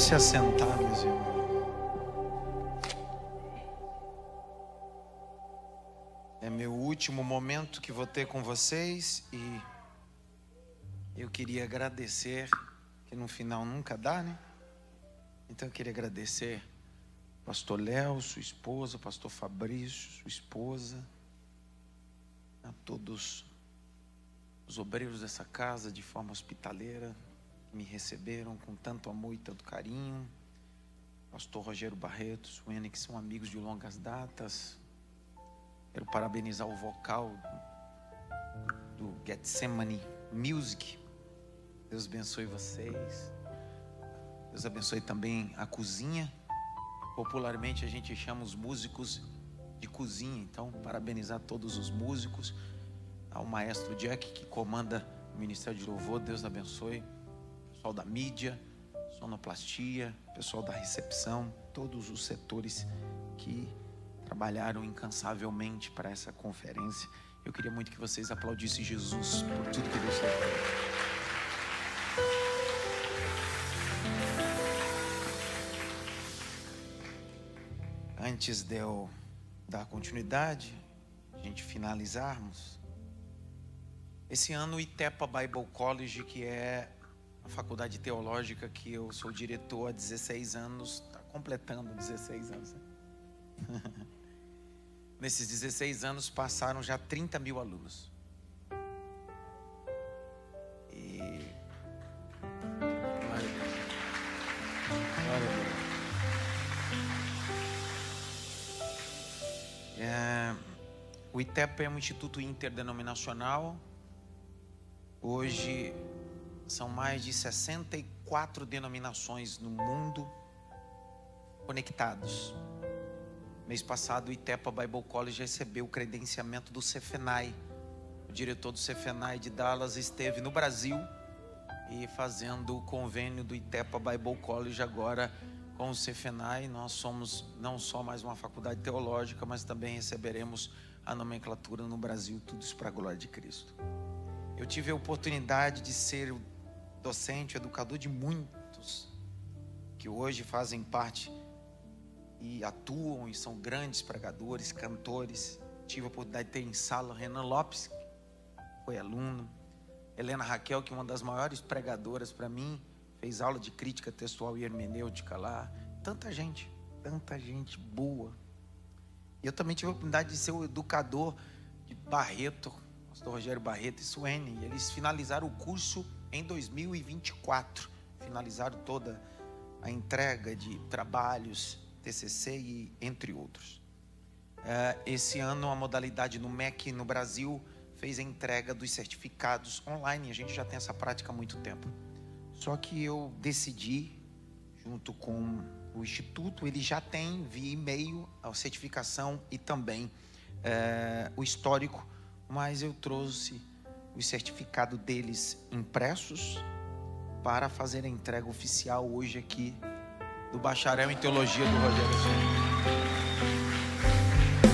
se assentar, meus irmãos. É meu último momento que vou ter com vocês e eu queria agradecer, que no final nunca dá, né? Então eu queria agradecer pastor Léo, sua esposa, pastor Fabrício, sua esposa, a todos os obreiros dessa casa de forma hospitaleira, que me receberam com tanto amor e tanto carinho. Pastor Rogério Barreto, Suene, que são amigos de longas datas. Quero parabenizar o vocal do Getsemane Music. Deus abençoe vocês. Deus abençoe também a cozinha. Popularmente a gente chama os músicos de cozinha. Então, parabenizar todos os músicos. Ao maestro Jack, que comanda o Ministério de Louvor. Deus abençoe. Pessoal da mídia, sonoplastia, pessoal da recepção, todos os setores que trabalharam incansavelmente para essa conferência. Eu queria muito que vocês aplaudissem Jesus por tudo que Deus fez. Antes de eu dar continuidade, a gente finalizarmos, esse ano o Itepa Bible College, que é a faculdade teológica que eu sou diretor há 16 anos, está completando 16 anos, né? Nesses 16 anos passaram já 30 mil alunos. E glória a Deus. Glória a Deus. O ITEPA é um instituto interdenominacional. Hoje são mais de 64 denominações no mundo conectados. Mês passado o Itepa Bible College recebeu o credenciamento do CFNAI. O diretor do CFNAI de Dallas esteve no Brasil e fazendo o convênio do Itepa Bible College agora com o CFNAI. Nós somos não só mais uma faculdade teológica, mas também receberemos a nomenclatura no Brasil, tudo isso para a glória de Cristo. Eu tive a oportunidade de ser o docente, educador de muitos que hoje fazem parte e atuam e são grandes pregadores, cantores. Tive a oportunidade de ter em sala Renan Lopes, que foi aluno, Helena Raquel, que é uma das maiores pregadoras para mim, fez aula de crítica textual e hermenêutica lá. Tanta gente boa. E eu também tive a oportunidade de ser o educador de Barreto, pastor Rogério Barreto e Suene. Eles finalizaram o curso em 2024, finalizaram toda a entrega de trabalhos, TCC e entre outros. Esse ano a modalidade no MEC no Brasil fez a entrega dos certificados online. A gente já tem essa prática há muito tempo. Só que eu decidi, junto com o Instituto, ele já tem via e-mail a certificação e também o histórico, mas eu trouxe o certificado deles impressos para fazer a entrega oficial hoje aqui do bacharel em teologia do Rogério.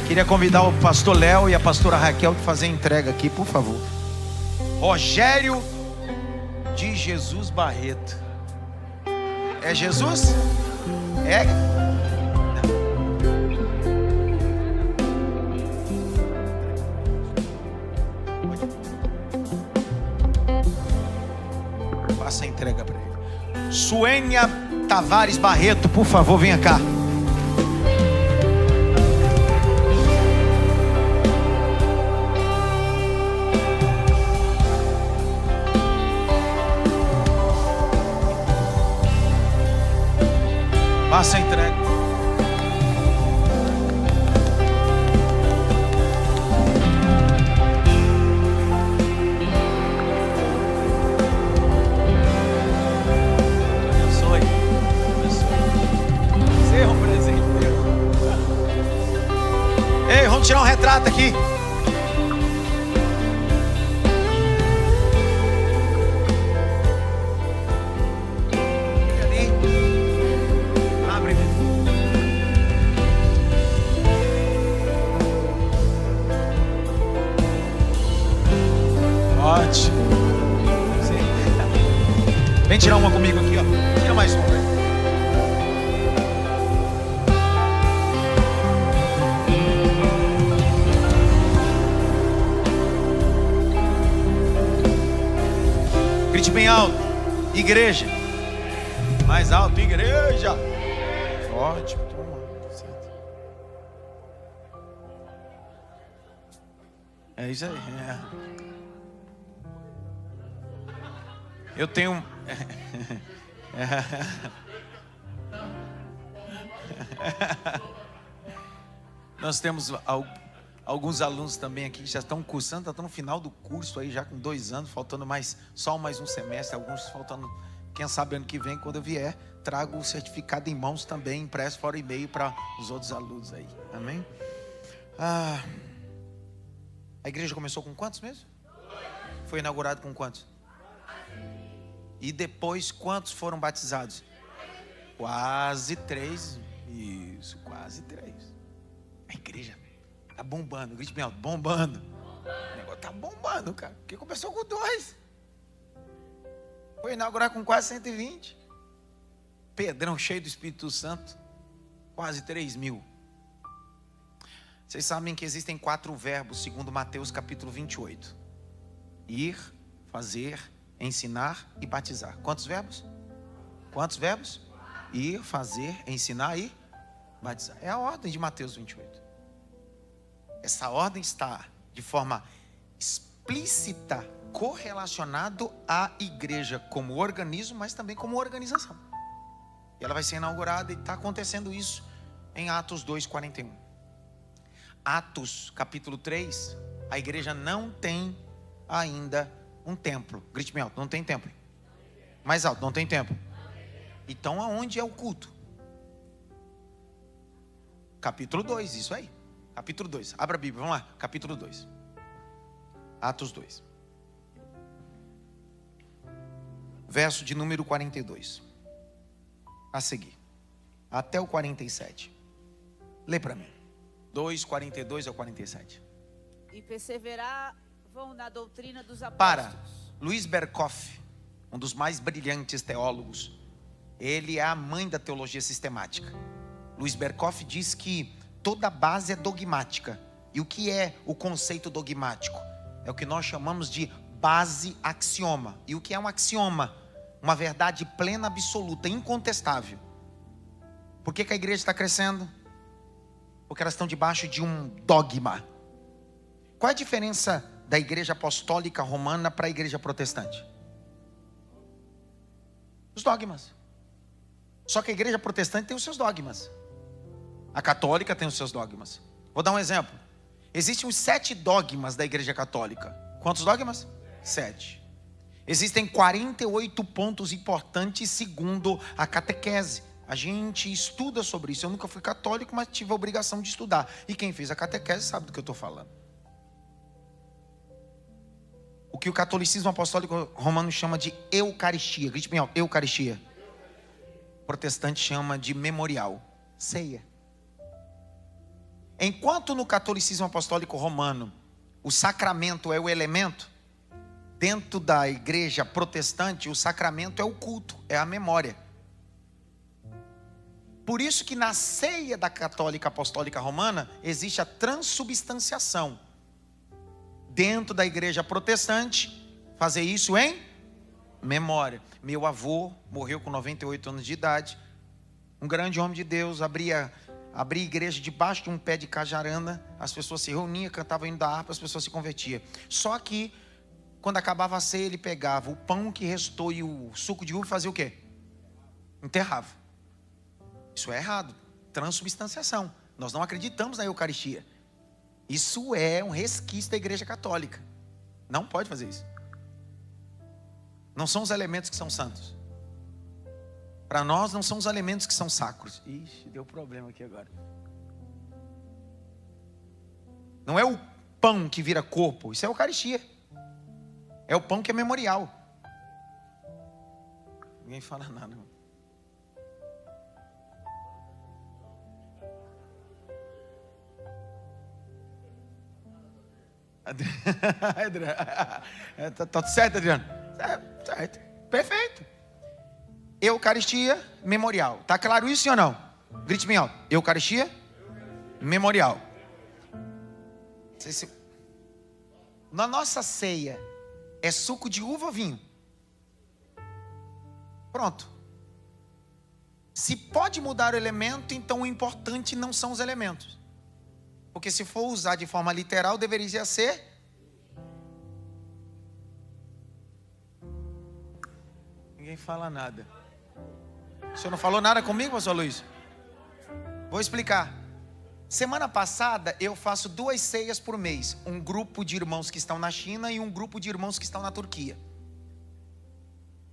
Queria convidar o pastor Léo e a pastora Raquel para fazer a entrega aqui, por favor. Rogério de Jesus Barreto. É Jesus? É? Passa a entrega para ele. Suênia Tavares Barreto, por favor, venha cá. Passa a entrega. Vamos tirar um retrato aqui. Abre. Ótimo. Vem tirar uma comigo aqui, ó. Tira mais uma. Grite bem alto. Igreja. Mais alto, igreja. Ótimo. É isso aí. Eu tenho. Nós temos alguns alunos também aqui que já estão cursando, estão no final do curso aí, já com 2 anos, faltando só mais um semestre, alguns faltando, quem sabe ano que vem, quando eu vier, trago o certificado em mãos também, impresso fora e-mail para os outros alunos aí, amém? A igreja começou com quantos mesmo? Foi inaugurado com quantos? E depois quantos foram batizados? Quase 3. Isso, quase 3. A igreja tá bombando, grite bem alto, bombando. O negócio tá bombando, cara. Porque começou com 2. Foi inaugurar com quase 120. Pedrão cheio do Espírito Santo. Quase 3.000. Vocês sabem que existem 4 verbos, segundo Mateus capítulo 28. Ir, fazer, ensinar e batizar. Quantos verbos? Quantos verbos? Ir, fazer, ensinar e batizar. É a ordem de Mateus 28. Essa ordem está de forma explícita correlacionado à igreja como organismo, mas também como organização. E ela vai ser inaugurada e está acontecendo isso em Atos 2:41. Atos capítulo 3, a igreja não tem ainda um templo. Grite bem alto, não tem templo. Mais alto, não tem templo. Então aonde é o culto? Capítulo 2, isso aí. Capítulo 2, abra a Bíblia, vamos lá. Capítulo 2, Atos 2, verso de número 42 a seguir, até o 47. Lê para mim. 2:42 ao 47. E perseveravam na doutrina dos apóstolos. Para Luiz Berkoff, um dos mais brilhantes teólogos, ele é a mãe da teologia sistemática. Luiz Berkoff diz que toda base é dogmática. E o que é o conceito dogmático? É o que nós chamamos de base axioma. E o que é um axioma? Uma verdade plena, absoluta, incontestável. Por que a igreja está crescendo? Porque elas estão debaixo de um dogma. Qual é a diferença da igreja apostólica romana para a igreja protestante? Os dogmas. Só que a igreja protestante tem os seus dogmas. A católica tem os seus dogmas. Vou dar um exemplo. Existem os 7 dogmas da igreja católica. Quantos dogmas? 7. Existem 48 pontos importantes segundo a catequese. A gente estuda sobre isso. Eu nunca fui católico, mas tive a obrigação de estudar. E quem fez a catequese sabe do que eu estou falando. O que o catolicismo apostólico romano chama de Eucaristia. Grite bem alto, Eucaristia. O protestante chama de memorial, ceia. Enquanto no catolicismo apostólico romano o sacramento é o elemento, dentro da igreja protestante o sacramento é o culto, é a memória. Por isso que na ceia da católica apostólica romana existe a transubstanciação. Dentro da igreja protestante, fazer isso em memória. Meu avô morreu com 98 anos de idade. Um grande homem de Deus, abria igreja debaixo de um pé de cajarana. As pessoas se reuniam, cantavam hino da harpa, as pessoas se convertiam. Só que quando acabava a ceia, ele pegava o pão que restou e o suco de uva e fazia o quê? Enterrava. Isso é errado. Transubstanciação. Nós não acreditamos na Eucaristia. Isso é um resquício da igreja católica. Não pode fazer isso. Não são os elementos que são santos. Para nós não são os elementos que são sacros. Ixi, deu problema aqui agora. Não é o pão que vira corpo. Isso é a Eucaristia. É o pão que é memorial. Ninguém fala nada, irmão. Tá tudo certo, Adriano? Certo. Perfeito. Eucaristia, memorial. Tá claro isso, sim ou não? Grite bem alto. Eucaristia, memorial. Na nossa ceia, é suco de uva ou vinho? Pronto. Se pode mudar o elemento, então o importante não são os elementos. Porque se for usar de forma literal, deveria ser... Ninguém fala nada. O senhor não falou nada comigo, pastor Luiz? Vou explicar. Semana passada eu faço 2 ceias por mês. Um grupo de irmãos que estão na China e um grupo de irmãos que estão na Turquia.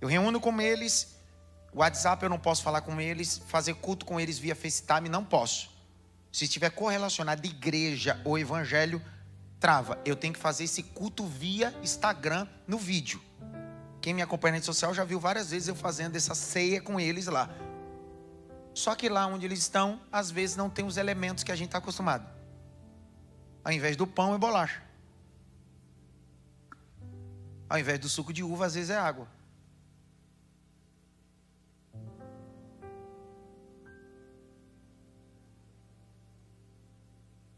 Eu reúno com eles. WhatsApp eu não posso falar com eles. Fazer culto com eles via FaceTime não posso. Se estiver correlacionado igreja ou evangelho, trava. Eu tenho que fazer esse culto via Instagram no vídeo. Quem me acompanha na rede social já viu várias vezes eu fazendo essa ceia com eles lá. Só que lá onde eles estão, às vezes não tem os elementos que a gente está acostumado. Ao invés do pão é bolacha. Ao invés do suco de uva, às vezes é água.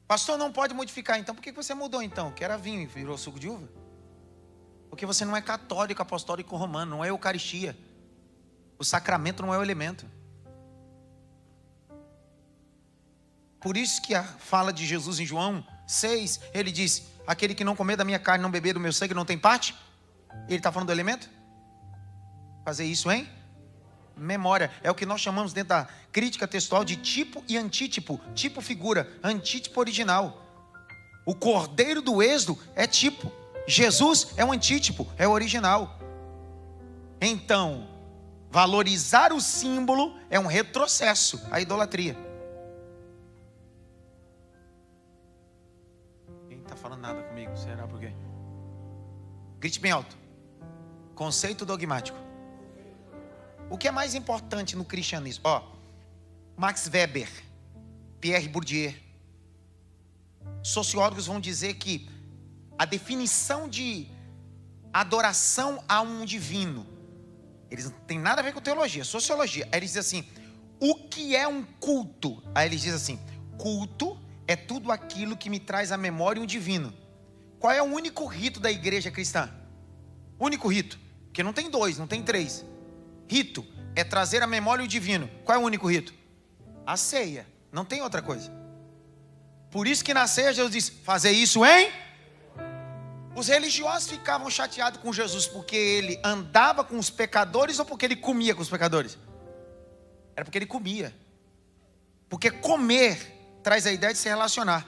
Pastor, não pode modificar. Então por que você mudou então? Que era vinho e virou suco de uva? Porque você não é católico, apostólico romano, não é Eucaristia. O sacramento não é o elemento. Por isso que a fala de Jesus em João 6, ele diz: aquele que não comer da minha carne, não beber do meu sangue, não tem parte. Ele está falando do elemento? Fazer isso em memória. É o que nós chamamos dentro da crítica textual de tipo e antítipo. Tipo figura, antítipo original. O cordeiro do Êxodo é tipo. Jesus é um antítipo, é o original. Então, valorizar o símbolo é um retrocesso à idolatria. Ninguém está falando nada comigo, será por quê? Grite bem alto. Conceito dogmático. O que é mais importante no cristianismo? Max Weber, Pierre Bourdieu, sociólogos vão dizer que a definição de adoração a um divino, eles não tem nada a ver com teologia, sociologia. Aí eles dizem assim: o que é um culto? Aí eles dizem assim: culto é tudo aquilo que me traz à memória um divino. Qual é o único rito da igreja cristã? Único rito, porque não tem 2, não tem 3. Rito é trazer à memória o divino. Qual é o único rito? A ceia, não tem outra coisa. Por isso que na ceia Jesus disse: fazer isso em... Os religiosos ficavam chateados com Jesus porque ele andava com os pecadores ou porque ele comia com os pecadores? Era porque ele comia. Porque comer traz a ideia de se relacionar.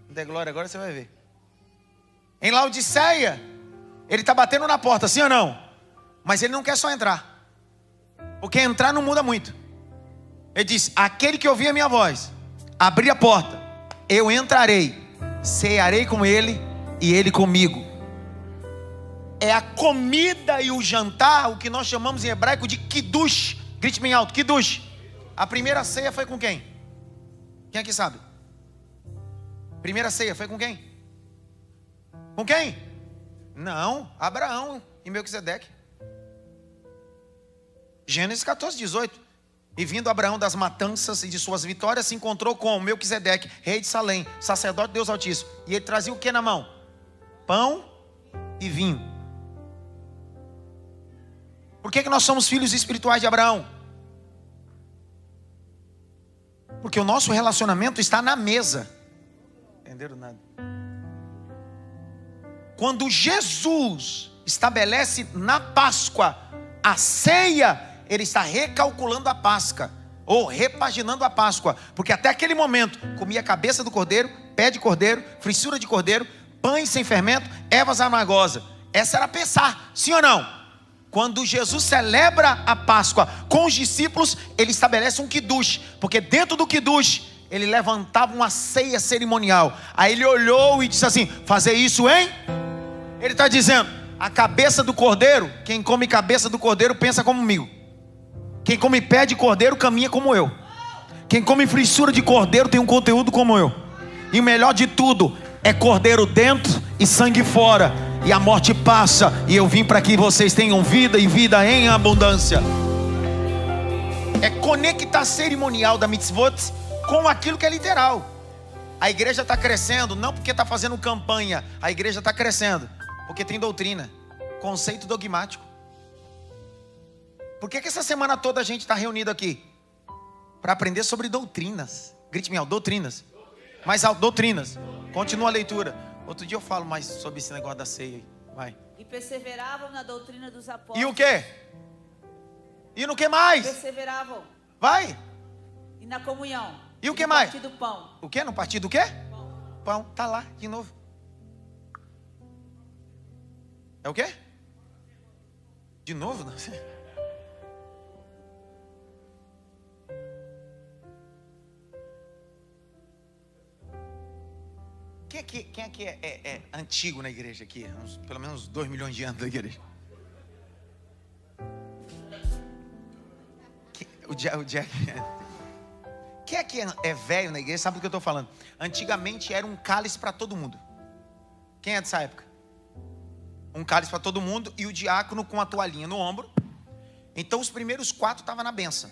Dê glória, agora você vai ver. Em Laodiceia, ele está batendo na porta, sim ou não? Mas ele não quer só entrar. Porque entrar não muda muito. Ele diz: aquele que ouvir a minha voz, abrir a porta, eu entrarei, cearei com ele e ele comigo. É a comida e o jantar, o que nós chamamos em hebraico de kiddush. Grite bem alto, kiddush. A primeira ceia foi com quem? Quem aqui sabe? Primeira ceia foi com quem? Com quem? Não, Abraão e Melquisedeque. Gênesis 14, 18. E vindo Abraão das matanças e de suas vitórias, se encontrou com Melquisedeque, rei de Salém, sacerdote de Deus Altíssimo. E ele trazia o que na mão? Pão e vinho. Por que nós somos filhos espirituais de Abraão? Porque o nosso relacionamento está na mesa. Entenderam nada? Quando Jesus estabelece na Páscoa a ceia, ele está recalculando a Páscoa, ou repaginando a Páscoa, porque até aquele momento comia a cabeça do cordeiro, pé de cordeiro, frissura de cordeiro, pães sem fermento, ervas amargosas. Essa era pensar, sim ou não? Quando Jesus celebra a Páscoa com os discípulos, ele estabelece um kiddush, porque dentro do kiddush ele levantava uma ceia cerimonial. Aí ele olhou e disse assim: fazer isso, hein? Ele está dizendo: a cabeça do cordeiro, quem come cabeça do cordeiro pensa comigo. Quem come pé de cordeiro caminha como eu. Quem come frissura de cordeiro tem um conteúdo como eu. E o melhor de tudo é cordeiro dentro e sangue fora. E a morte passa. E eu vim para que vocês tenham vida e vida em abundância. É conectar cerimonial da mitzvot com aquilo que é literal. A igreja está crescendo não porque está fazendo campanha. A igreja está crescendo porque tem doutrina, conceito dogmático. Por que essa semana toda a gente está reunido aqui? Para aprender sobre doutrinas. Grite bem alto, doutrinas. Mais alto, doutrinas. Continua a leitura. Outro dia eu falo mais sobre esse negócio da ceia aí. Vai. E perseveravam na doutrina dos apóstolos. E o quê? E no que mais? Perseveravam. Vai. E na comunhão. E o que mais? No partir do pão. O quê? No partido do quê? Pão. Tá lá, de novo. É o quê? De novo? Não sei. Quem aqui é antigo na igreja aqui? Pelo menos 2 milhões de anos da igreja. O Jack. Quem aqui é velho na igreja sabe do que eu estou falando. Antigamente era um cálice para todo mundo. Quem é dessa época? Um cálice para todo mundo e o diácono com a toalhinha no ombro. Então os primeiros 4 estavam na benção.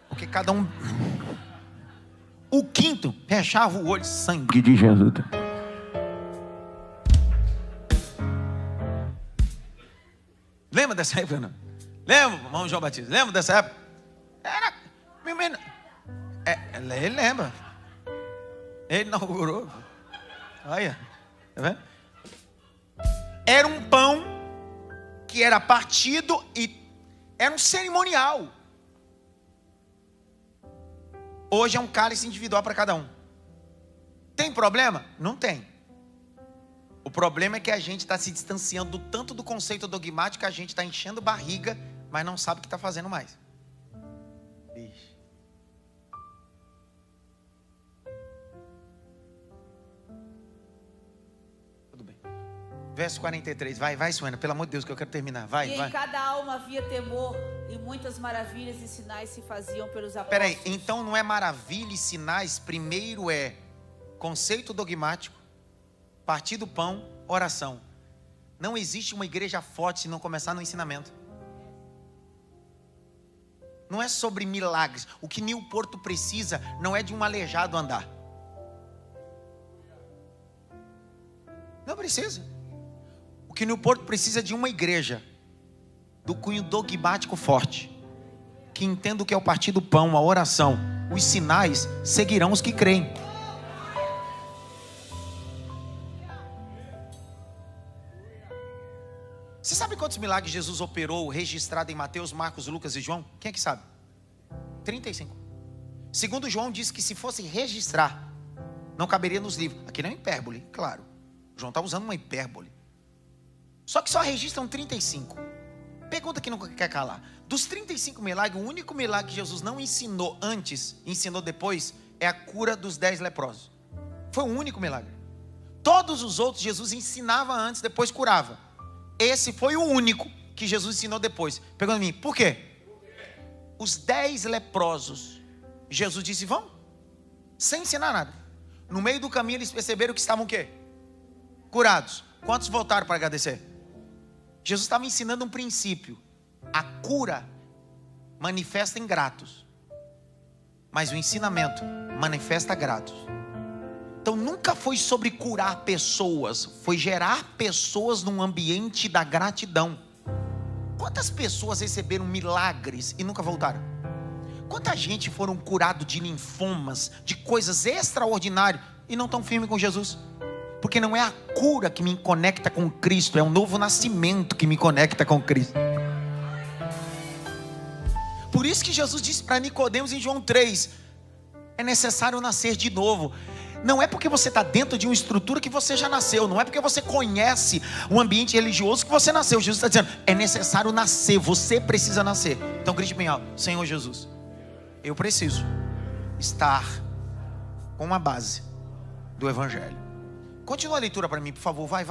Porque cada um... O 5º fechava o olho, sangue de Jesus. Lembra dessa época, não? Lembra, irmão João Batista? Lembra dessa época? Era... Ele lembra. Ele inaugurou. Olha, tá vendo? Era um pão que era partido e era um cerimonial. Hoje é um cálice individual para cada um. Tem problema? Não tem. O problema é que a gente está se distanciando tanto do conceito dogmático que a gente está enchendo barriga, mas não sabe o que está fazendo mais. Ixi. Tudo bem. Verso 43. Vai, Suena, pelo amor de Deus, que eu quero terminar. Vai. Em cada alma havia temor, e muitas maravilhas e sinais se faziam pelos apóstolos. Peraí, então não é maravilha e sinais? Primeiro é conceito dogmático, partir do pão, oração. Não existe uma igreja forte se não começar no ensinamento. Não é sobre milagres. O que Newporto precisa não é de um aleijado andar. Não precisa. O que Newporto precisa é de uma igreja do cunho dogmático forte, que entenda o que é o partir do pão, a oração. Os sinais seguirão os que creem. Você sabe quantos milagres Jesus operou registrado em Mateus, Marcos, Lucas e João? Quem é que sabe? 35. Segundo João diz que se fosse registrar, não caberia nos livros. Aqui não é hipérbole, claro. João está usando uma hipérbole. Só que só registram 35. Pergunta que não quer calar. Dos 35 milagres, o único milagre que Jesus não ensinou antes, ensinou depois, é a cura dos 10 leprosos. Foi o único milagre. Todos os outros Jesus ensinava antes, depois curava. Esse foi o único que Jesus ensinou depois. Pergunta a mim, por quê? Os 10 leprosos, Jesus disse, vão, sem ensinar nada. No meio do caminho eles perceberam que estavam o quê? Curados. Quantos voltaram para agradecer? Jesus estava ensinando um princípio. A cura manifesta ingratos, mas o ensinamento manifesta gratos. Então nunca foi sobre curar pessoas, foi gerar pessoas num ambiente da gratidão. Quantas pessoas receberam milagres e nunca voltaram? Quanta gente foram curados de linfomas, de coisas extraordinárias e não estão firmes com Jesus? Porque não é a cura que me conecta com Cristo, é um novo nascimento que me conecta com Cristo. Por isso que Jesus disse para Nicodemos em João 3, é necessário nascer de novo. Não é porque você está dentro de uma estrutura que você já nasceu. Não é porque você conhece um ambiente religioso que você nasceu. Jesus está dizendo, é necessário nascer. Você precisa nascer. Então grite bem alto, Senhor Jesus, eu preciso estar com uma base do Evangelho. Continua a leitura para mim, por favor. Vai.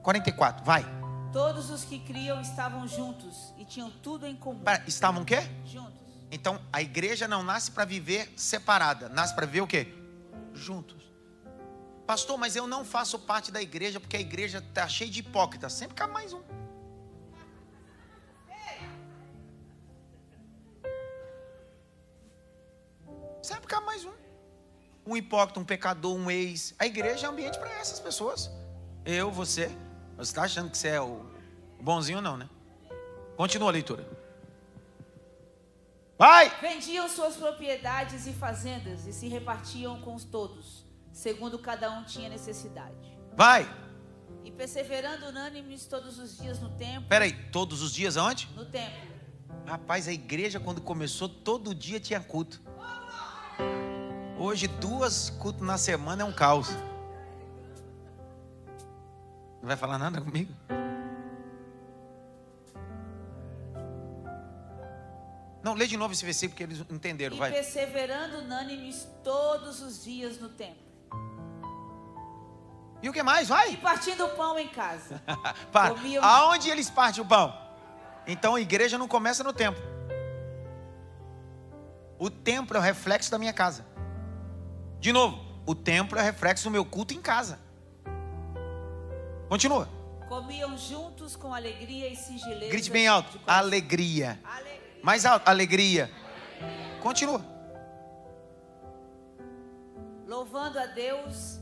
44, vai. Todos os que criam estavam juntos e tinham tudo em comum. Estavam o quê? Juntos. Então a igreja não nasce para viver separada. Nasce para viver o quê? Juntos. Pastor, mas eu não faço parte da igreja porque a igreja está cheia de hipócritas. Sempre cabe mais um. Sempre cabe mais um. Um hipócrita, um pecador, um ex. A igreja é ambiente para essas pessoas. Eu, você está achando que você é o bonzinho ou não, né? Continua a leitura. Vai! Vendiam suas propriedades e fazendas e se repartiam com todos, segundo cada um tinha necessidade. Vai! E perseverando unânimes todos os dias no templo. Peraí, todos os dias aonde? No templo. Rapaz, a igreja quando começou, todo dia tinha culto. Hoje 2 cultos na semana é um caos. Não vai falar nada comigo? Não, lê de novo esse versículo porque eles entenderam, vai. E perseverando unânimes todos os dias no templo. E o que mais? Vai! E partindo o pão em casa. Para. Comiam... Aonde eles partem o pão? Então a igreja não começa no templo. O templo é o reflexo da minha casa. De novo, o templo é o reflexo do meu culto em casa. Continua. Comiam juntos com alegria e singeleza. Grite bem alto. Alegria. Mais alto. Alegria. Continua. Louvando a Deus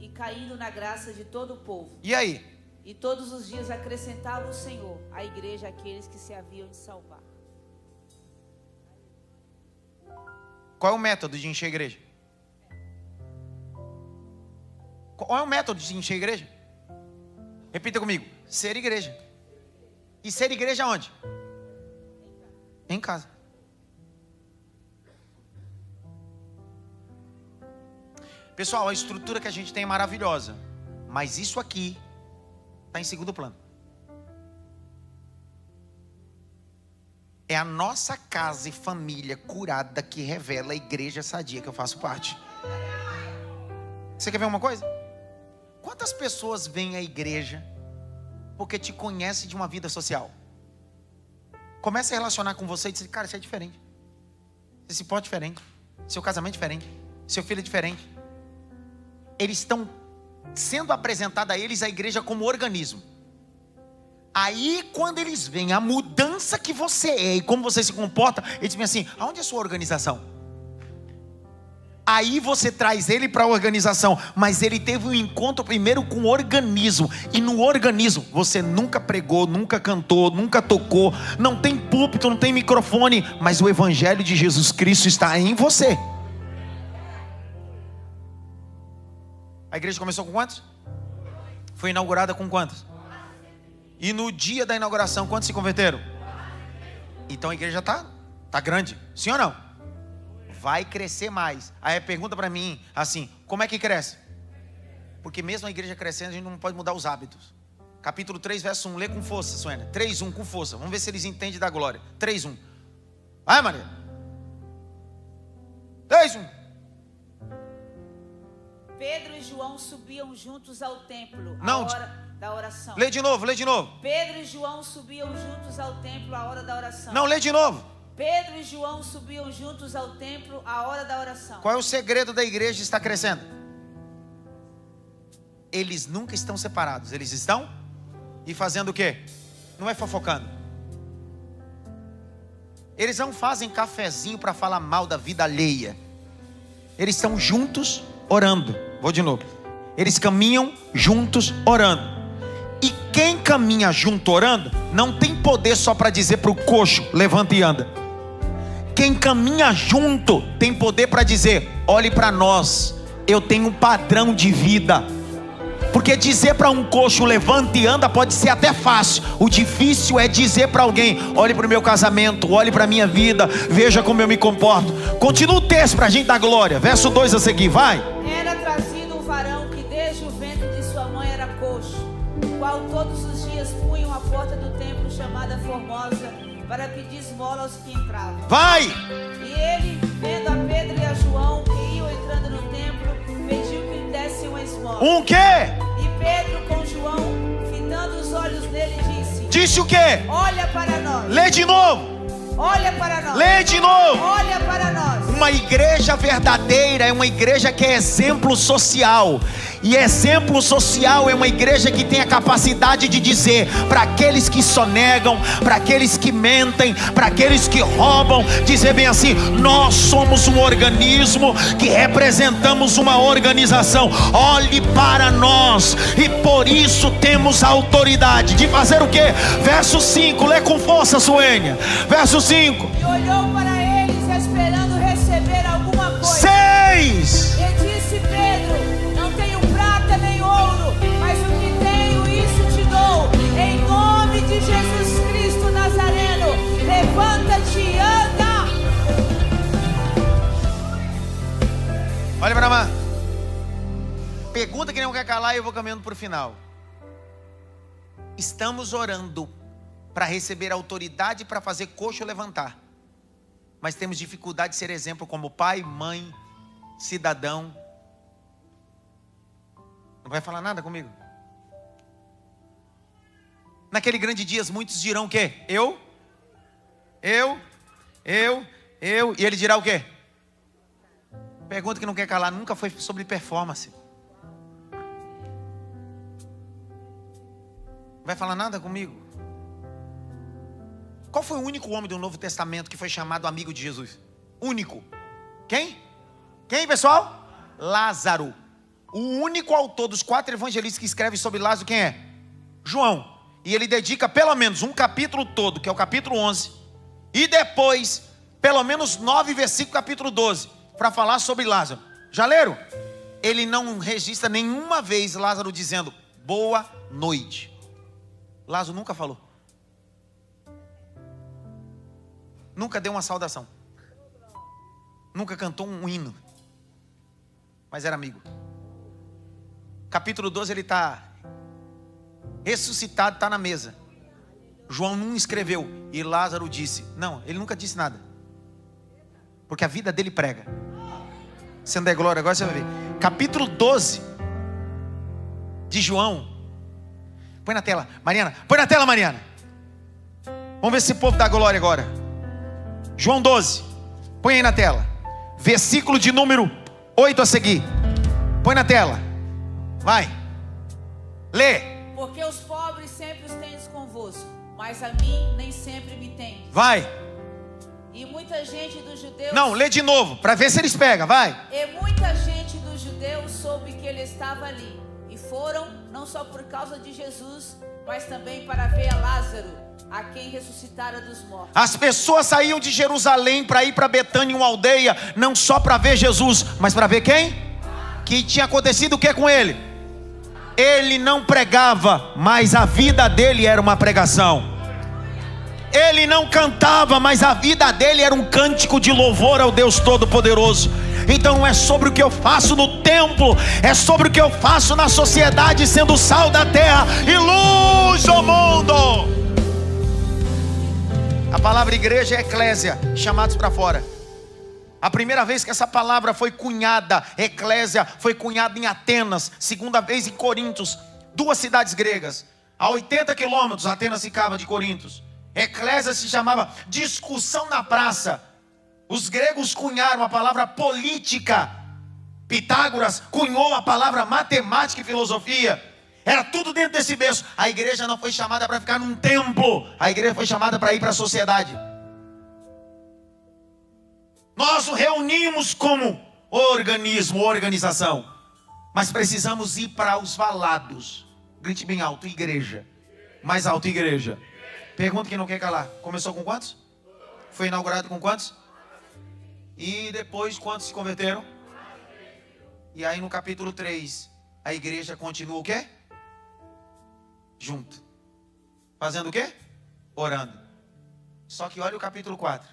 e caindo na graça de todo o povo. E aí? E todos os dias acrescentava o Senhor à igreja aqueles que se haviam de salvar. Qual é o método de encher a igreja? Qual é o método de encher a igreja? Repita comigo. Ser igreja. E ser igreja onde? Em casa. Pessoal, a estrutura que a gente tem é maravilhosa. Mas isso aqui está em segundo plano. É a nossa casa e família curada que revela a igreja sadia que eu faço parte. Você quer ver uma coisa? Quantas pessoas vêm à igreja porque te conhecem de uma vida social? Começa a relacionar com você e diz, cara, isso é diferente. Esse pó é diferente. Seu casamento é diferente. Seu filho é diferente. Eles estão sendo apresentados a eles a igreja como organismo. Aí quando eles veem a mudança que você é e como você se comporta, eles dizem assim, aonde é a sua organização? Aí você traz ele para a organização, mas ele teve um encontro primeiro com o organismo. E no organismo você nunca pregou, nunca cantou, nunca tocou, não tem púlpito, não tem microfone, mas o evangelho de Jesus Cristo está em você. A igreja começou com quantos? Foi inaugurada com quantos? E no dia da inauguração, quantos se converteram? Então a igreja está grande, sim ou não? Vai crescer mais. Aí pergunta para mim assim, como é que cresce? Porque mesmo a igreja crescendo, a gente não pode mudar os hábitos. Capítulo 3, verso 1, lê com força, Suena. 3:1, com força. Vamos ver se eles entendem da glória. 3:1. Vai, Maria. 3:1. Pedro e João subiam juntos ao templo, Não, à hora da oração. Lê de novo, lê de novo. Pedro e João subiam juntos ao templo à hora da oração. Não, lê de novo. Pedro e João subiam juntos ao templo à hora da oração. Qual é o segredo da igreja estar crescendo? Eles nunca estão separados. Eles estão e fazendo o quê? Não é fofocando. Eles não fazem cafezinho para falar mal da vida alheia. Eles estão juntos orando. Vou de novo. Eles caminham juntos orando. E quem caminha junto orando não tem poder só para dizer para o coxo, levanta e anda. Quem caminha junto tem poder para dizer, olhe para nós, eu tenho um padrão de vida. Porque dizer para um coxo, levanta e anda, pode ser até fácil. O difícil é dizer para alguém, olhe para o meu casamento, olhe para a minha vida, veja como eu me comporto. Continua o texto para a gente dar glória. Verso 2 a seguir, vai. Era trazido um varão que desde o ventre de sua mãe era coxo, o qual todos os dias punham à porta do templo chamada Formosa, para pedir esmola aos que entravam. Vai! E ele, vendo a Pedro e a João que iam entrando no templo, pediu que lhe dessem uma esmola. Um quê? E Pedro com João, fitando os olhos nele, disse: Disse o quê? olha para nós. Lê de novo. Olha para nós. Lê de novo. Olha para nós. Uma igreja verdadeira é uma igreja que é exemplo social. E exemplo social é uma igreja que tem a capacidade de dizer para aqueles que sonegam, para aqueles que mentem, para aqueles que roubam, dizer bem assim: nós somos um organismo que representamos uma organização. Olhe para nós, e por isso temos a autoridade de fazer o quê? Verso 5, lê com força, Suênia. Verso 5. E olhou para eles esperando receber alguma coisa. 6. E disse Pedro: não tenho prata nem ouro, mas o que tenho isso te dou. Em nome de Jesus Cristo Nazareno, levanta-te e anda. Olha para lá. Pergunta que não quer calar e eu vou caminhando para o final. Estamos orando para receber autoridade para fazer coxo levantar, mas temos dificuldade de ser exemplo como pai, mãe, cidadão. Não vai falar nada comigo? Naquele grande dia muitos dirão o quê? Eu. E ele dirá o quê? Pergunta que não quer calar, nunca foi sobre performance. Não vai falar nada comigo? Qual foi o único homem do Novo Testamento que foi chamado amigo de Jesus? Único. Quem? Quem, pessoal? Lázaro. O único autor dos 4 evangelistas que escreve sobre Lázaro, quem é? João. E ele dedica pelo menos um capítulo todo, que é o capítulo 11. E depois, pelo menos 9 versículos, capítulo 12, para falar sobre Lázaro. Já leram? Ele não registra nenhuma vez Lázaro dizendo boa noite. Lázaro nunca falou. Nunca deu uma saudação. Nunca cantou um hino. Mas era amigo. Capítulo 12 ele está ressuscitado, está na mesa. João não escreveu. E Lázaro disse. Não, ele nunca disse nada. Porque a vida dele prega. Sendo é glória, agora você vai ver. Capítulo 12 de João. Põe na tela, Mariana. Põe na tela, Mariana. Vamos ver se o povo dá glória agora. João 12. Põe aí na tela. Versículo de número 8 a seguir. Põe na tela. Vai. Lê. Porque os pobres sempre os tendes convosco, mas a mim nem sempre me tendes. Vai. E muita gente dos judeus... Não, lê de novo, para ver se eles pegam, vai. E muita gente dos judeus soube que ele estava ali. E foram, não só por causa de Jesus, mas também para ver a Lázaro, a quem ressuscitara dos mortos. As pessoas saíam de Jerusalém para ir para Betânia, uma aldeia, não só para ver Jesus, mas para ver quem? Que tinha acontecido o que com ele? Ele não pregava, mas a vida dele era uma pregação. Ele não cantava, mas a vida dele era um cântico de louvor ao Deus Todo-Poderoso. Então não é sobre o que eu faço no templo, é sobre o que eu faço na sociedade, sendo sal da terra e luz do mundo. A palavra igreja é eclésia, chamados para fora. A primeira vez que essa palavra foi cunhada, eclésia, foi cunhada em Atenas. Segunda vez em Corintos, 2 cidades gregas. A 80 quilômetros Atenas ficava de Corintos. Eclésia se chamava discussão na praça. Os gregos cunharam a palavra política. Pitágoras cunhou a palavra matemática e filosofia. Era tudo dentro desse berço. A igreja não foi chamada para ficar num templo. A igreja foi chamada para ir para a sociedade. Nós o reunimos como organismo, organização. Mas precisamos ir para os valados. Grite bem alto, igreja. Mais alto, igreja. Pergunta que não quer calar. Começou com quantos? Foi inaugurado com quantos? E depois quantos se converteram? E aí no capítulo 3, a igreja continua o quê? Junto. Fazendo o quê? Orando. Só que olha o capítulo 4.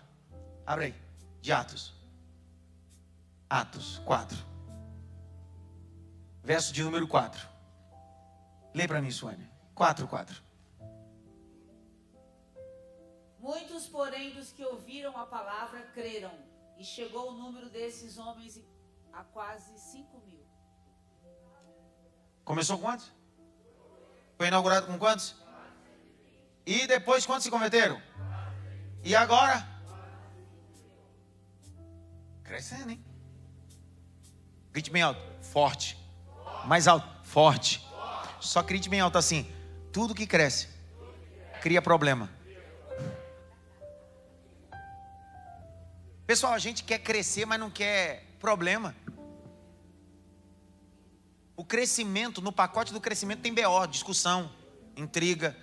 Abre aí. De Atos. Atos 4. Verso de número 4. Lê para mim, Suane. 4. Muitos, porém, dos que ouviram a palavra creram, e chegou o número desses homens a quase 5.000. Começou com quantos? Foi inaugurado com quantos? E depois quantos se converteram? E agora? Crescendo, hein? Grite bem alto. Forte. Mais alto. Forte. Só grite bem alto assim. Tudo que cresce cria problema. Pessoal, a gente quer crescer, mas não quer problema. O crescimento, no pacote do crescimento tem BO, discussão, intriga.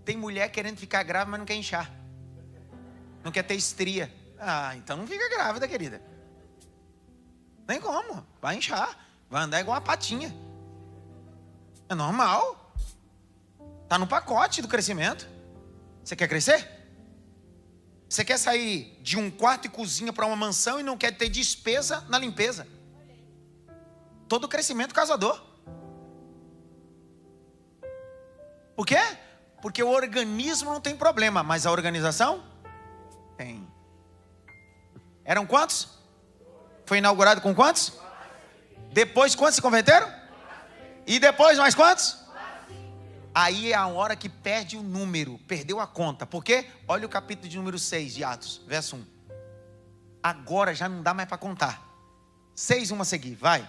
Tem mulher querendo ficar grávida, mas não quer inchar. Não quer ter estria. Ah, então não fica grávida, querida. Nem como, vai inchar. Vai andar igual uma patinha. É normal. Está no pacote do crescimento. Você quer crescer? Você quer sair de um quarto e cozinha para uma mansão e não quer ter despesa na limpeza. Todo crescimento causa dor. Por quê? Porque o organismo não tem problema, mas a organização tem. Eram quantos? Foi inaugurado com quantos? Depois quantos se converteram? E depois mais quantos? Aí é a hora que perde o número, perdeu a conta. Por quê? Olha o capítulo de número 6 de Atos, verso 1. Agora já não dá mais para contar. 6, uma a seguir, vai.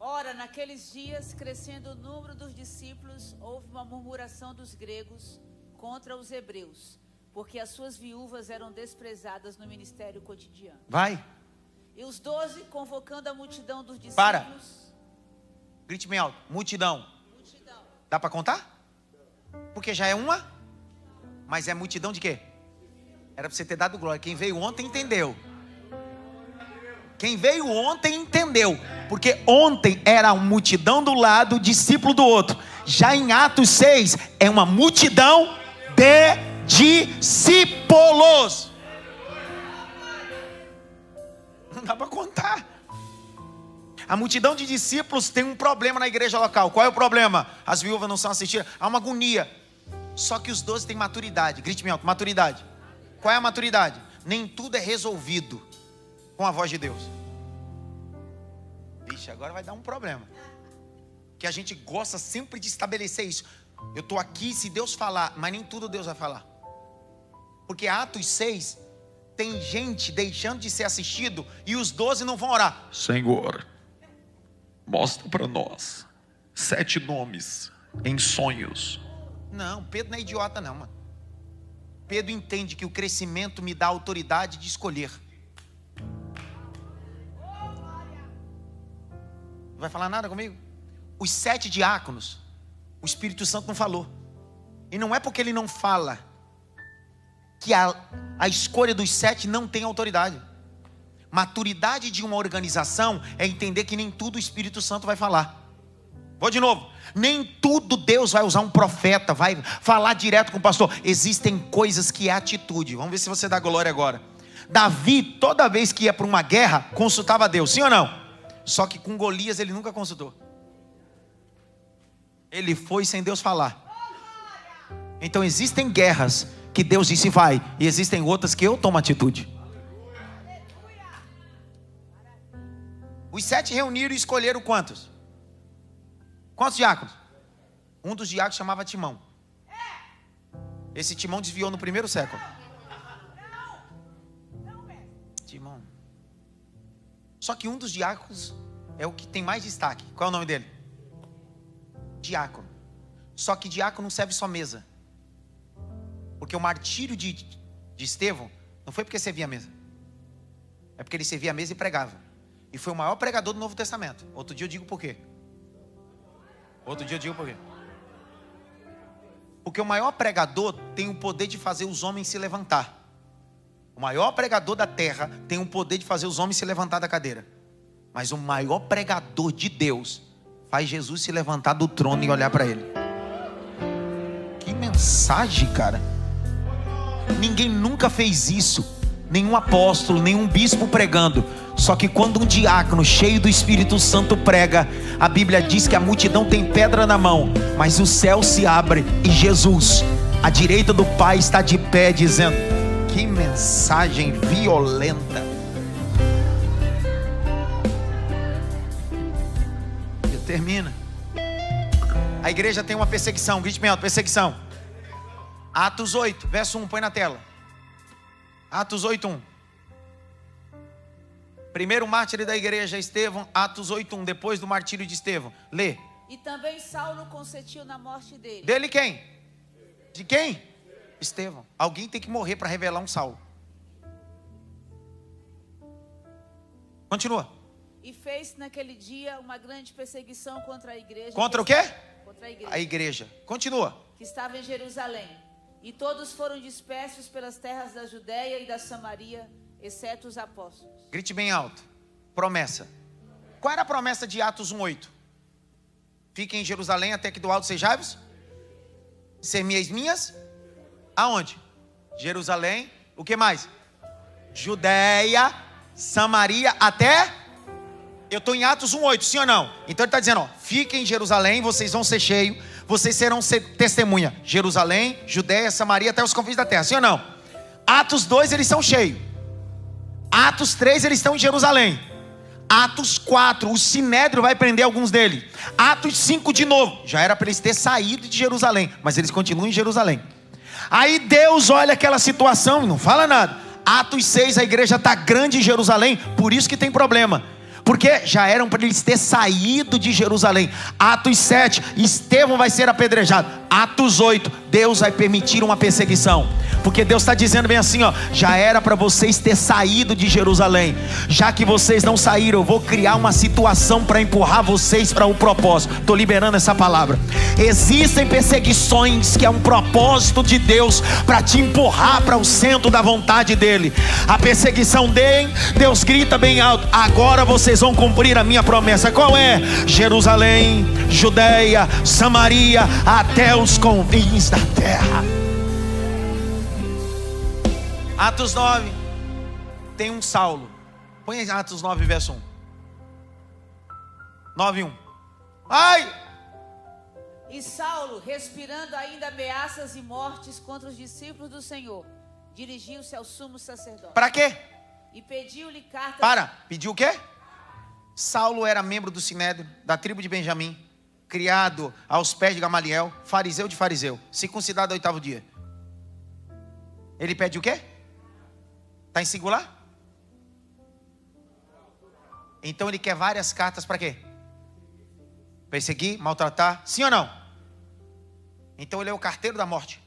Ora, naqueles dias, crescendo o número dos discípulos, houve uma murmuração dos gregos contra os hebreus, porque as suas viúvas eram desprezadas no ministério cotidiano. Vai. E os 12, convocando a multidão dos discípulos... Para. Grite bem alto. Multidão. Dá para contar? Porque já é uma. Mas é multidão de quê? Era para você ter dado glória. Quem veio ontem entendeu. Quem veio ontem entendeu. Porque ontem era uma multidão do lado, discípulo do outro. Já em Atos 6 é uma multidão de discípulos. Não dá para contar. A multidão de discípulos tem um problema na igreja local. Qual é o problema? As viúvas não são assistidas. Há uma agonia. Só que os 12 têm maturidade. Grite-me alto, maturidade. Qual é a maturidade? Nem tudo é resolvido com a voz de Deus. Vixe, agora vai dar um problema. Que a gente gosta sempre de estabelecer isso. Eu estou aqui se Deus falar, mas nem tudo Deus vai falar. Porque Atos 6 tem gente deixando de ser assistido e os 12 não vão orar. Senhor, mostra para nós 7 nomes em sonhos. Não, Pedro não é idiota não, mano. Pedro entende que o crescimento me dá autoridade de escolher. Não vai falar nada comigo? Os 7 diáconos, o Espírito Santo não falou. E não é porque ele não fala que a escolha dos 7 não tem autoridade. Maturidade de uma organização é entender que nem tudo o Espírito Santo vai falar. Vou de novo. Nem tudo Deus vai usar um profeta, vai falar direto com o pastor. Existem coisas que é atitude. Vamos ver se você dá glória agora. Davi, toda vez que ia para uma guerra, consultava Deus, sim ou não? Só que com Golias ele nunca consultou. Ele foi sem Deus falar. Então existem guerras que Deus disse vai, e existem outras que eu tomo atitude. Os 7 reuniram e escolheram quantos? Quantos diáconos? Um dos diáconos chamava Timão. Esse Timão desviou no 1º século. Timão. Só que um dos diáconos é o que tem mais destaque. Qual é o nome dele? Diácono. Só que diácono não serve só mesa. Porque o martírio de Estevão não foi porque servia a mesa. É porque ele servia a mesa e pregava. E foi o maior pregador do Novo Testamento. Outro dia eu digo por quê. Porque o maior pregador tem o poder de fazer os homens se levantar. O maior pregador da terra tem o poder de fazer os homens se levantar da cadeira. Mas o maior pregador de Deus faz Jesus se levantar do trono e olhar para ele. Que mensagem, cara. Ninguém nunca fez isso. Nenhum apóstolo, nenhum bispo pregando. Só que quando um diácono cheio do Espírito Santo prega, a Bíblia diz que a multidão tem pedra na mão, mas o céu se abre e Jesus, à direita do Pai, está de pé dizendo: que mensagem violenta. Eu termino. A igreja tem uma perseguição, grite bem alto, perseguição. Atos 8, verso 1, põe na tela. Atos 8, 1. Primeiro mártir da igreja, Estevão, Atos 8, 1, depois do martírio de Estevão. Lê. E também Saulo consentiu na morte dele. Dele quem? De quem? Estevão. Alguém tem que morrer para revelar um Saulo. Continua. E fez naquele dia uma grande perseguição contra a igreja. Contra o quê? Contra a igreja. A igreja. Continua. Que estava em Jerusalém. E todos foram dispersos pelas terras da Judéia e da Samaria, exceto os apóstolos. Grite bem alto. Promessa. Qual era a promessa de Atos 1:8? Fiquem em Jerusalém até que do alto sejais sermieis minhas. Aonde? Jerusalém. O que mais? Judéia, Samaria, até... Eu estou em Atos 1:8, sim ou não? Então ele está dizendo, ó, fiquem em Jerusalém, vocês vão ser cheios, vocês serão testemunha. Jerusalém, Judéia, Samaria, até os confins da terra, sim ou não? Atos 2, eles são cheios. Atos 3, eles estão em Jerusalém. Atos 4, o Sinédrio vai prender alguns deles. Atos 5 de novo, já era para eles ter saído de Jerusalém, mas eles continuam em Jerusalém. Aí Deus olha aquela situação e não fala nada. Atos 6, a igreja está grande em Jerusalém, por isso que tem problema. Porque já eram para eles ter saído de Jerusalém. Atos 7, Estevão vai ser apedrejado. Atos 8, Deus vai permitir uma perseguição. Porque Deus está dizendo bem assim, ó, já era para vocês ter saído de Jerusalém. Já que vocês não saíram, eu vou criar uma situação para empurrar vocês para o propósito. Estou liberando essa palavra. Existem perseguições que é um propósito de Deus para te empurrar para o centro da vontade dele. A perseguição dele, Deus grita bem alto, agora vocês vão cumprir a minha promessa. Qual é? Jerusalém, Judéia, Samaria, até os confins da terra. Atos 9, tem um Saulo. Põe em Atos 9, verso 1. 9, 1. Ai! E Saulo, respirando ainda ameaças e mortes contra os discípulos do Senhor, dirigiu-se ao sumo sacerdote. Para quê? E pediu-lhe carta. Pediu o quê? Saulo era membro do Sinédrio, da tribo de Benjamim, criado aos pés de Gamaliel, fariseu de fariseu, circuncidado ao 8º dia. Ele pede o quê? Está em singular? Então ele quer várias cartas para quê? Perseguir, maltratar, sim ou não? Então ele é o carteiro da morte.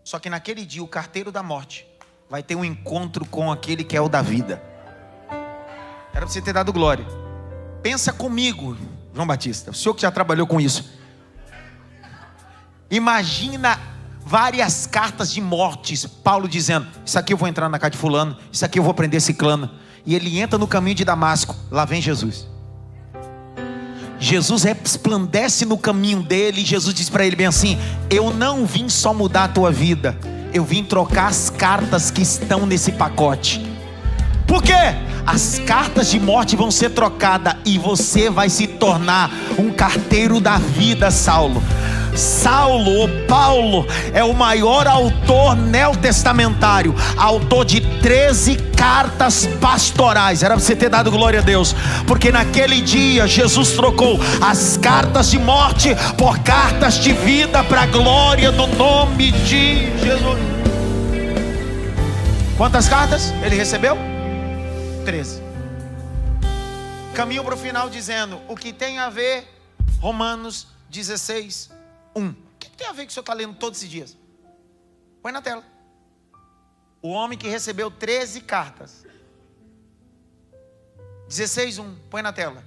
Só que naquele dia o carteiro da morte vai ter um encontro com aquele que é o da vida. Era para você ter dado glória. Pensa comigo, João Batista, o senhor que já trabalhou com isso. Imagina várias cartas de mortes, Paulo dizendo, isso aqui eu vou entrar na casa de fulano, isso aqui eu vou prender ciclano. E ele entra no caminho de Damasco, lá vem Jesus. Jesus resplandece no caminho dele, e Jesus diz para ele bem assim, eu não vim só mudar a tua vida, eu vim trocar as cartas que estão nesse pacote. Por quê? As cartas de morte vão ser trocadas e você vai se tornar um carteiro da vida, Saulo. Saulo, ou Paulo, é o maior autor neotestamentário, autor de 13 cartas pastorais. Era para você ter dado glória a Deus, porque naquele dia Jesus trocou as cartas de morte por cartas de vida, para a glória do nome de Jesus. Quantas cartas ele recebeu? 13. Caminho para o final dizendo, o que tem a ver, Romanos 16, 1. O que tem a ver com o que o senhor está lendo todos esses dias? Põe na tela. O homem que recebeu 13 cartas. 16, 1. Põe na tela.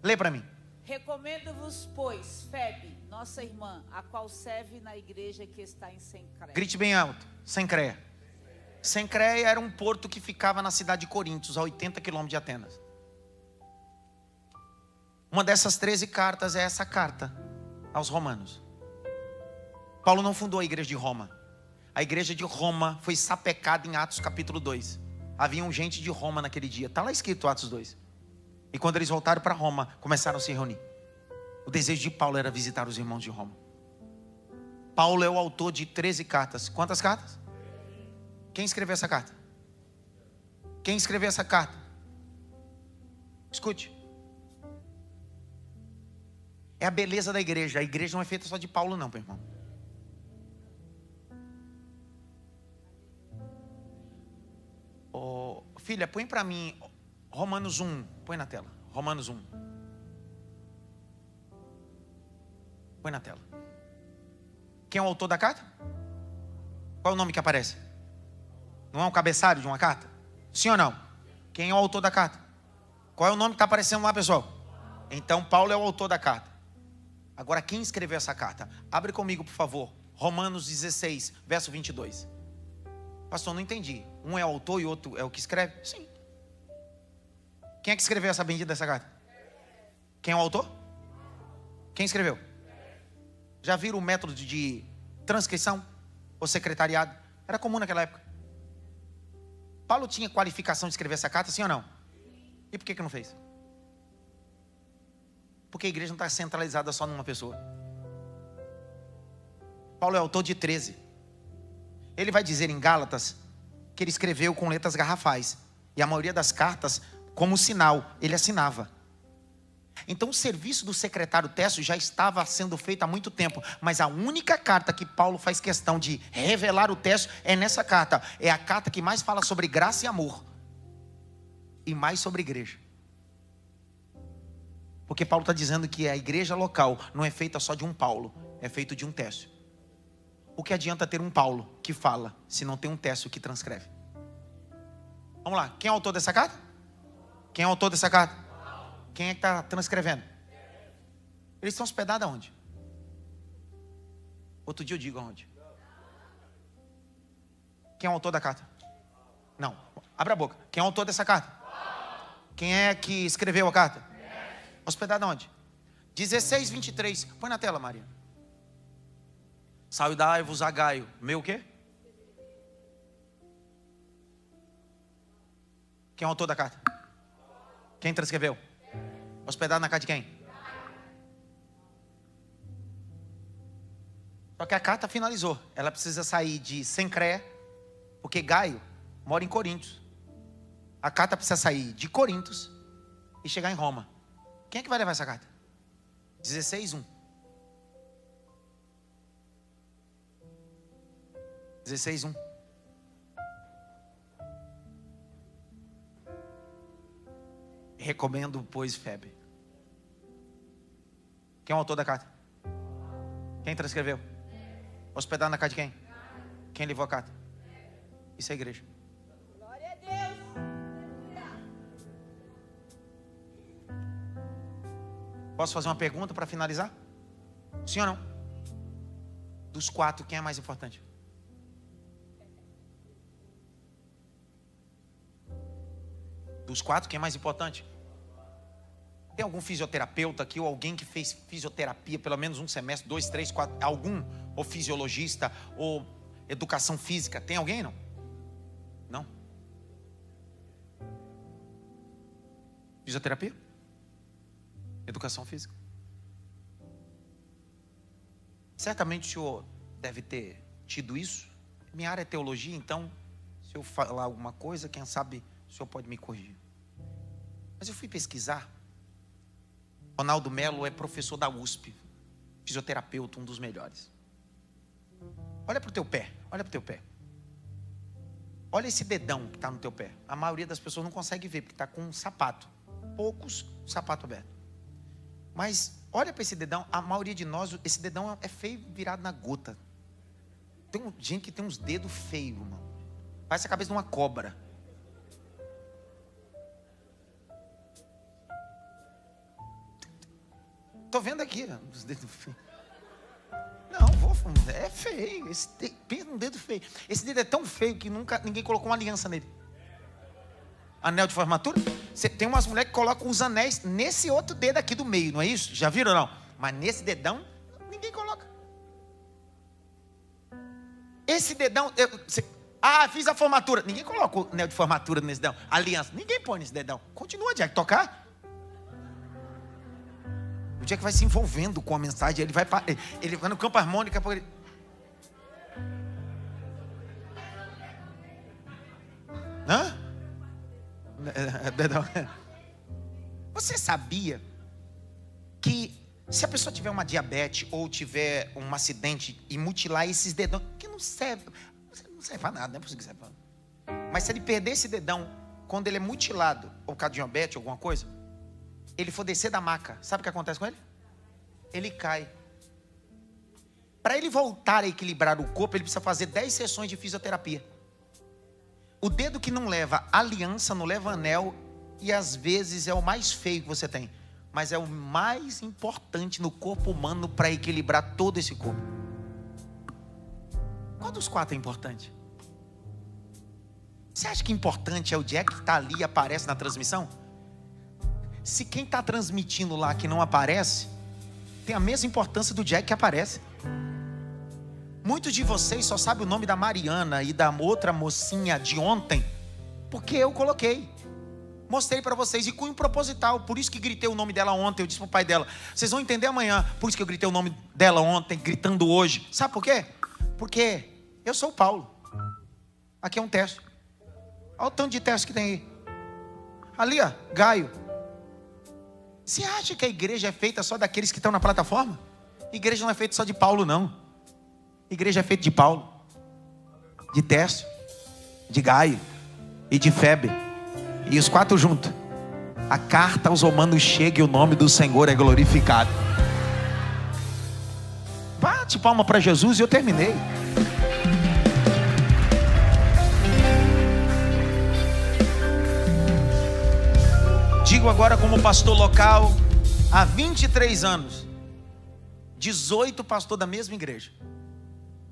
Lê para mim. Recomendo-vos, pois, Febe, nossa irmã, a qual serve na igreja que está em Sencreia. Grite bem alto. Sencreia. Sencreia era um porto que ficava na cidade de Corintos, a 80 quilômetros de Atenas. Uma dessas 13 cartas é essa carta aos romanos. Paulo não fundou a igreja de Roma. A igreja de Roma foi sapecada em Atos capítulo 2. Havia gente de Roma naquele dia. Está lá escrito Atos 2. E quando eles voltaram para Roma, começaram a se reunir. O desejo de Paulo era visitar os irmãos de Roma. Paulo é o autor de 13 cartas. Quantas cartas? Quem escreveu essa carta? Quem escreveu essa carta? Escute. É a beleza da igreja. A igreja não é feita só de Paulo não, meu irmão. Filha, põe para mim Romanos 1. Põe na tela. Romanos 1. Põe na tela. Quem é o autor da carta? Qual é o nome que aparece? Não é um cabeçalho de uma carta? Sim ou não? Quem é o autor da carta? Qual é o nome que está aparecendo lá, pessoal? Então, Paulo é o autor da carta. Agora, quem escreveu essa carta? Abre comigo, por favor. Romanos 16, verso 22. Pastor, não entendi. Um é o autor e o outro é o que escreve? Sim. Quem é que escreveu essa bendita dessa carta? Quem é o autor? Quem escreveu? Já viram o método de transcrição ou secretariado? Era comum naquela época. Paulo tinha qualificação de escrever essa carta, sim ou não? E por que não fez? Porque a igreja não está centralizada só numa pessoa. Paulo é autor de 13. Ele vai dizer em Gálatas que ele escreveu com letras garrafais. E a maioria das cartas, como sinal, ele assinava. Então o serviço do secretário Técio já estava sendo feito há muito tempo. Mas a única carta que Paulo faz questão de revelar o Técio é nessa carta. É a carta que mais fala sobre graça e amor. E mais sobre igreja. Porque Paulo está dizendo que a igreja local não é feita só de um Paulo. É feito de um Técio. O que adianta ter um Paulo que fala, se não tem um Técio que transcreve? Vamos lá, quem é o autor dessa carta? Quem é o autor dessa carta? Quem é que está transcrevendo? Eles estão hospedados aonde? Outro dia eu digo aonde. Quem é o autor da carta? Não, abra a boca. Quem é o autor dessa carta? Quem é que escreveu a carta? Hospedado aonde? 16, 23. Põe na tela, Maria. Saudai-vos a Gaio. Meu o quê? Quem é o autor da carta? Quem transcreveu? Hospedado na casa de quem? Só que a carta finalizou. Ela precisa sair de Sencréia, porque Gaio mora em Corintos. A carta precisa sair de Corintos e chegar em Roma. Quem é que vai levar essa carta? 16:1. 16:1. Recomendo, pois, febre. Quem é o autor da carta? Quem transcreveu? Hospedado na casa de quem? Quem levou a carta? Isso é a igreja. Glória a Deus. Posso fazer uma pergunta para finalizar? Sim ou não? Dos 4, quem é mais importante? Dos 4, quem é mais importante? Tem algum fisioterapeuta aqui, ou alguém que fez fisioterapia pelo menos um semestre, 2, 3, 4, algum? Ou fisiologista, ou educação física? Tem alguém, não? Não? Fisioterapia? Educação física? Certamente o senhor deve ter tido isso. Minha área é teologia, então, se eu falar alguma coisa, quem sabe o senhor pode me corrigir. Mas eu fui pesquisar. Ronaldo Melo é professor da USP, fisioterapeuta, um dos melhores. Olha para o teu pé, olha para o teu pé. Olha esse dedão que está no teu pé. A maioria das pessoas não consegue ver, porque está com um sapato. Poucos, sapato aberto. Mas olha para esse dedão, a maioria de nós, esse dedão é feio virado na gota. Tem gente que tem uns dedos feios, irmão. Parece a cabeça de uma cobra. Tô vendo aqui, os dedos feios. Não, é feio. Pensa num dedo feio. Esse dedo é tão feio que ninguém colocou uma aliança nele. Anel de formatura. Tem umas mulheres que colocam os anéis nesse outro dedo aqui do meio, não é isso? Já viram ou não? Mas nesse dedão, ninguém coloca. Esse dedão... fiz a formatura. Ninguém coloca o anel de formatura nesse dedão. Aliança. Ninguém põe nesse dedão. Continua, Jack, tocar. O dia que vai se envolvendo com a mensagem, ele vai no campo harmônico. Ele... Hã? Você sabia que se a pessoa tiver uma diabetes ou tiver um acidente e mutilar esses dedão, que não serve para nada, não é possível que serve. Mas se ele perder esse dedão, quando ele é mutilado, ou por causa de diabetes, alguma coisa, ele for descer da maca, sabe o que acontece com ele? Ele cai. Para ele voltar a equilibrar o corpo, ele precisa fazer 10 sessões de fisioterapia. O dedo que não leva aliança, não leva anel, e às vezes é o mais feio que você tem, mas é o mais importante no corpo humano para equilibrar todo esse corpo. Qual dos 4 é importante? Você acha que importante é o Jack que está ali e aparece na transmissão? Se quem está transmitindo lá que não aparece, tem a mesma importância do Jack que aparece. Muitos de vocês só sabem o nome da Mariana e da outra mocinha de ontem, porque eu coloquei. Mostrei para vocês e cunho proposital. Por isso que gritei o nome dela ontem. Eu disse para o pai dela: vocês vão entender amanhã. Por isso que eu gritei o nome dela ontem, gritando hoje. Sabe por quê? Porque eu sou o Paulo. Aqui é um teste. Olha o tanto de teste que tem aí. Ali, ó, Gaio. Você acha que a igreja é feita só daqueles que estão na plataforma? Igreja não é feita só de Paulo, não. Igreja é feita de Paulo, de Tércio, de Gaio e de Febe. E os 4 juntos. A carta aos Romanos chega e o nome do Senhor é glorificado. Bate palma para Jesus e eu terminei. Digo agora como pastor local há 23 anos. 18 pastor da mesma igreja.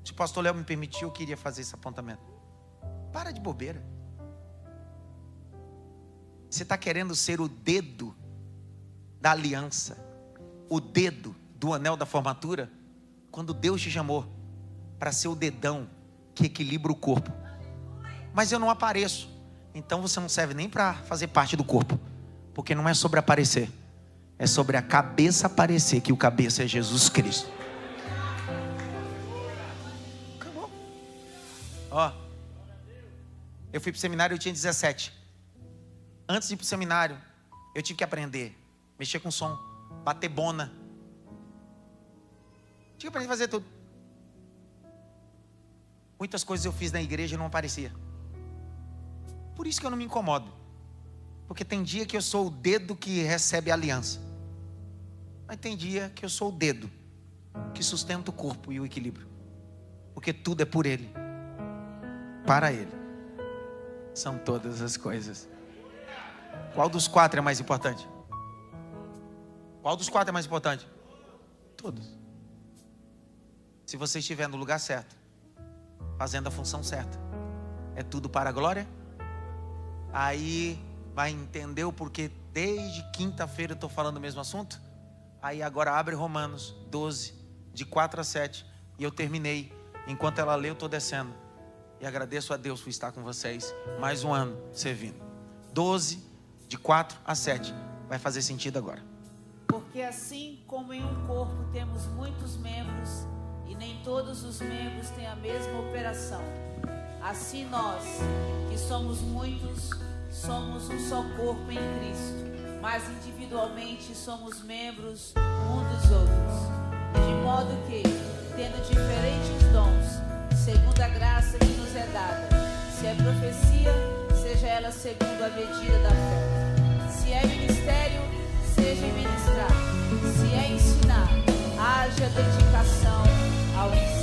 Se o pastor Léo me permitiu, eu queria fazer esse apontamento. Para de bobeira. Você está querendo ser o dedo da aliança, o dedo do anel da formatura, quando Deus te chamou para ser o dedão que equilibra o corpo. Mas eu não apareço, então você não serve nem para fazer parte do corpo, porque não é sobre aparecer, é sobre a cabeça aparecer, que o cabeça é Jesus Cristo. Acabou. Ó, eu fui para o seminário, eu tinha 17. Antes de ir para o seminário, eu tive que aprender, mexer com som, bater bona. Tive que aprender a fazer tudo. Muitas coisas eu fiz na igreja e não aparecia. Por isso que eu não me incomodo. Porque tem dia que eu sou o dedo que recebe a aliança. Mas tem dia que eu sou o dedo que sustenta o corpo e o equilíbrio. Porque tudo é por Ele. Para Ele. São todas as coisas. Qual dos 4 é mais importante? Qual dos 4 é mais importante? Todos. Se você estiver no lugar certo, fazendo a função certa, é tudo para a glória. Aí vai entender o porquê desde quinta-feira eu estou falando o mesmo assunto. Aí agora abre Romanos 12, de 4 a 7. E eu terminei. Enquanto ela lê, eu estou descendo. E agradeço a Deus por estar com vocês. Mais um ano servindo. 12, de 4 a 7. Vai fazer sentido agora. Porque assim como em um corpo temos muitos membros, e nem todos os membros têm a mesma operação, assim nós, que somos muitos, somos um só corpo em Cristo, mas individualmente somos membros um dos outros. De modo que, tendo diferentes dons, segundo a graça que nos é dada, se é profecia, seja ela segundo a medida da fé. Se é ministério, seja em ministrar. Se é ensinar, haja dedicação ao ensino.